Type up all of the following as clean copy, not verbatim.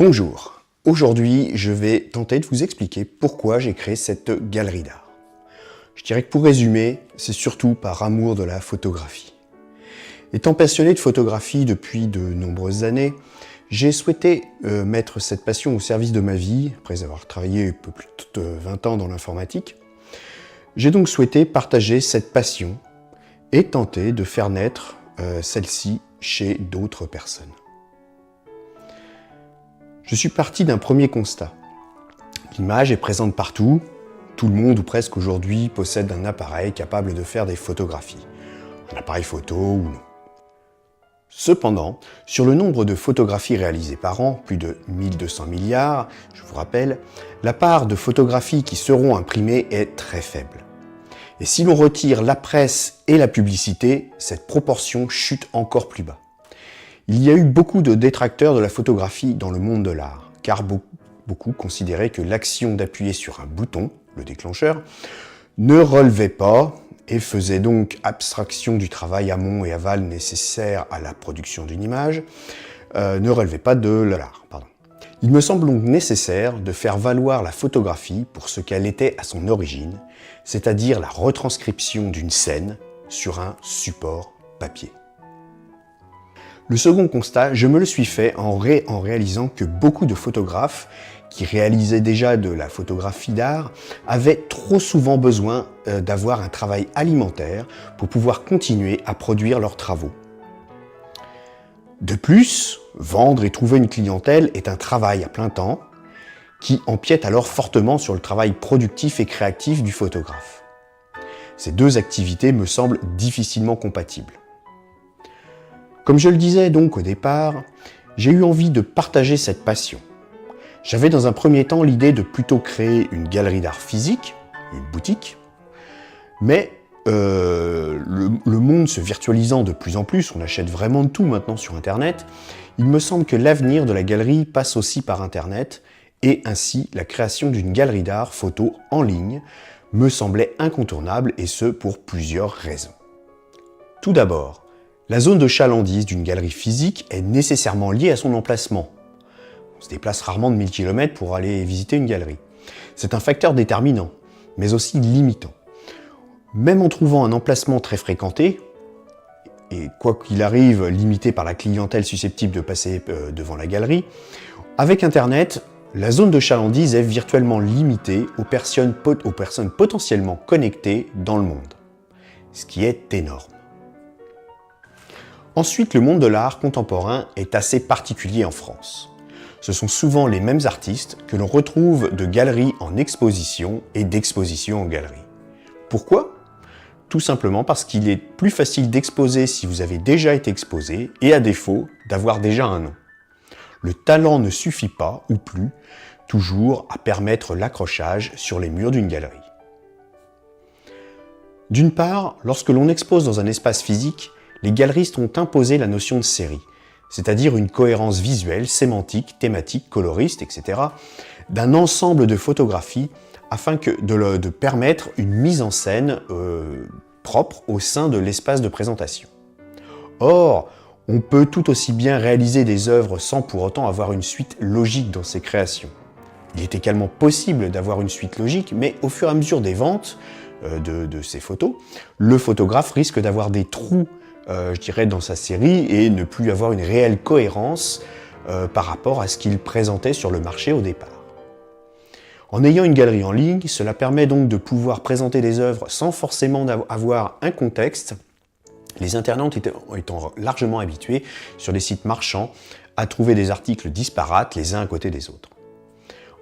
Bonjour, aujourd'hui je vais tenter de vous expliquer pourquoi j'ai créé cette galerie d'art. Je dirais que pour résumer, c'est surtout par amour de la photographie. Étant passionné de photographie depuis de nombreuses années, j'ai souhaité mettre cette passion au service de ma vie, après avoir travaillé un peu plus de 20 ans dans l'informatique. J'ai donc souhaité partager cette passion et tenter de faire naître celle-ci chez d'autres personnes. Je suis parti d'un premier constat. L'image est présente partout. Tout le monde ou presque aujourd'hui possède un appareil capable de faire des photographies. Un appareil photo ou non. Cependant, sur le nombre de photographies réalisées par an, plus de 1200 milliards, je vous rappelle, la part de photographies qui seront imprimées est très faible. Et si l'on retire la presse et la publicité, cette proportion chute encore plus bas. Il y a eu beaucoup de détracteurs de la photographie dans le monde de l'art, car beaucoup considéraient que l'action d'appuyer sur un bouton, le déclencheur, ne relevait pas et faisait donc abstraction du travail amont et aval nécessaire à la production d'une image, ne relevait pas de l'art. Il me semble donc nécessaire de faire valoir la photographie pour ce qu'elle était à son origine, c'est-à-dire la retranscription d'une scène sur un support papier. Le second constat, je me le suis fait en réalisant que beaucoup de photographes qui réalisaient déjà de la photographie d'art avaient trop souvent besoin d'avoir un travail alimentaire pour pouvoir continuer à produire leurs travaux. De plus, vendre et trouver une clientèle est un travail à plein temps qui empiète alors fortement sur le travail productif et créatif du photographe. Ces deux activités me semblent difficilement compatibles. Comme je le disais donc au départ, j'ai eu envie de partager cette passion. J'avais dans un premier temps l'idée de plutôt créer une galerie d'art physique, une boutique, mais le monde se virtualisant de plus en plus, on achète vraiment de tout maintenant sur Internet, il me semble que l'avenir de la galerie passe aussi par Internet, et ainsi la création d'une galerie d'art photo en ligne me semblait incontournable, et ce pour plusieurs raisons. Tout d'abord, la zone de chalandise d'une galerie physique est nécessairement liée à son emplacement. On se déplace rarement de 1000 km pour aller visiter une galerie. C'est un facteur déterminant, mais aussi limitant. Même en trouvant un emplacement très fréquenté, et quoi qu'il arrive limité par la clientèle susceptible de passer devant la galerie, avec Internet, la zone de chalandise est virtuellement limitée aux personnes potentiellement connectées dans le monde, ce qui est énorme. Ensuite, le monde de l'art contemporain est assez particulier en France. Ce sont souvent les mêmes artistes que l'on retrouve de galerie en exposition et d'exposition en galerie. Pourquoi ? Tout simplement parce qu'il est plus facile d'exposer si vous avez déjà été exposé et à défaut d'avoir déjà un nom. Le talent ne suffit pas, ou plus, toujours à permettre l'accrochage sur les murs d'une galerie. D'une part, lorsque l'on expose dans un espace physique, les galeristes ont imposé la notion de série, c'est-à-dire une cohérence visuelle, sémantique, thématique, coloriste, etc., d'un ensemble de photographies afin de permettre une mise en scène propre au sein de l'espace de présentation. Or, on peut tout aussi bien réaliser des œuvres sans pour autant avoir une suite logique dans ses créations. Il est également possible d'avoir une suite logique, mais au fur et à mesure des ventes de ces photos, le photographe risque d'avoir des trous je dirais dans sa série et ne plus avoir une réelle cohérence par rapport à ce qu'il présentait sur le marché au départ. En ayant une galerie en ligne, cela permet donc de pouvoir présenter des œuvres sans forcément avoir un contexte, les internautes étant largement habitués sur les sites marchands à trouver des articles disparates les uns à côté des autres.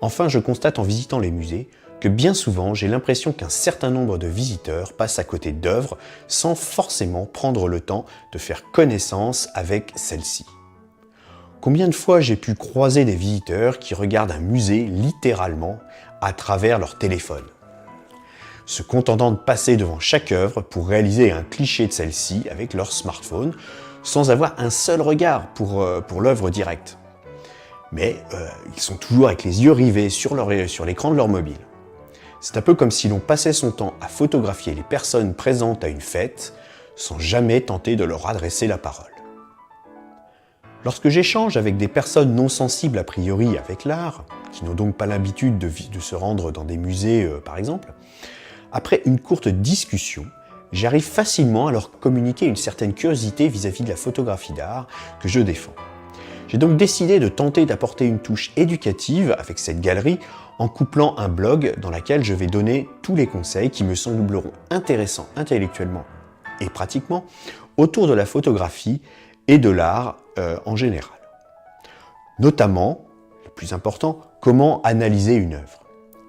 Enfin, je constate en visitant les musées que bien souvent, j'ai l'impression qu'un certain nombre de visiteurs passent à côté d'œuvres sans forcément prendre le temps de faire connaissance avec celles-ci. Combien de fois j'ai pu croiser des visiteurs qui regardent un musée littéralement à travers leur téléphone, se contentant de passer devant chaque œuvre pour réaliser un cliché de celle-ci avec leur smartphone, sans avoir un seul regard pour l'œuvre directe. Mais ils sont toujours avec les yeux rivés sur l'écran de leur mobile. C'est un peu comme si l'on passait son temps à photographier les personnes présentes à une fête sans jamais tenter de leur adresser la parole. Lorsque j'échange avec des personnes non sensibles a priori avec l'art, qui n'ont donc pas l'habitude de se rendre dans des musées par exemple, après une courte discussion, j'arrive facilement à leur communiquer une certaine curiosité vis-à-vis de la photographie d'art que je défends. J'ai donc décidé de tenter d'apporter une touche éducative avec cette galerie en couplant un blog dans lequel je vais donner tous les conseils qui me sembleront intéressants intellectuellement et pratiquement autour de la photographie et de l'art en général. Notamment, le plus important, comment analyser une œuvre.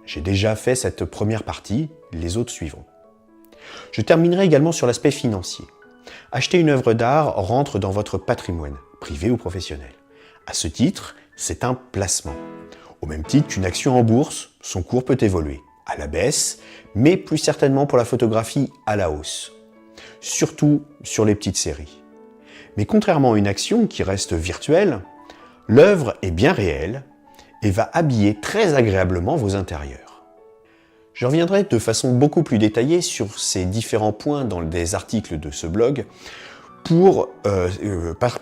J'ai déjà fait cette première partie, les autres suivront. Je terminerai également sur l'aspect financier. Acheter une œuvre d'art rentre dans votre patrimoine, privé ou professionnel. À ce titre, c'est un placement. Au même titre qu'une action en bourse, son cours peut évoluer, à la baisse, mais plus certainement pour la photographie à la hausse. Surtout sur les petites séries. Mais contrairement à une action qui reste virtuelle, l'œuvre est bien réelle et va habiller très agréablement vos intérieurs. Je reviendrai de façon beaucoup plus détaillée sur ces différents points dans des articles de ce blog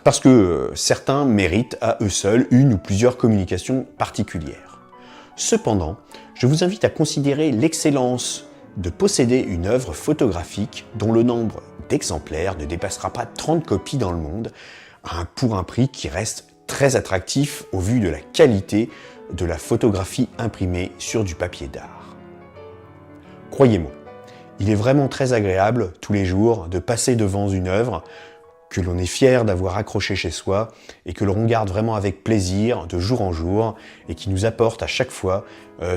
parce que certains méritent à eux seuls une ou plusieurs communications particulières. Cependant, je vous invite à considérer l'excellence de posséder une œuvre photographique dont le nombre d'exemplaires ne dépassera pas 30 copies dans le monde, pour un prix qui reste très attractif au vu de la qualité de la photographie imprimée sur du papier d'art. Croyez-moi, il est vraiment très agréable tous les jours de passer devant une œuvre que l'on est fier d'avoir accrochée chez soi et que l'on regarde vraiment avec plaisir de jour en jour et qui nous apporte à chaque fois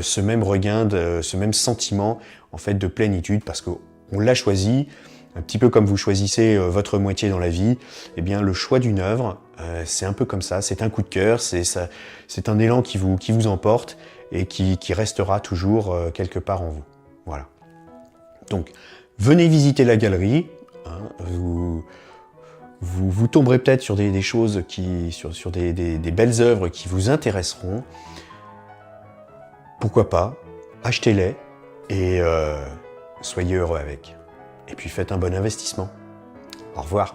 ce même regain, ce même sentiment en fait de plénitude parce qu'on l'a choisi, un petit peu comme vous choisissez votre moitié dans la vie, eh bien le choix d'une œuvre, c'est un peu comme ça, c'est un coup de cœur, c'est un élan qui vous emporte et qui restera toujours quelque part en vous. Voilà. Donc, venez visiter la galerie, vous tomberez peut-être sur des choses, sur des belles œuvres qui vous intéresseront. Pourquoi pas, achetez-les et soyez heureux avec. Et puis faites un bon investissement. Au revoir.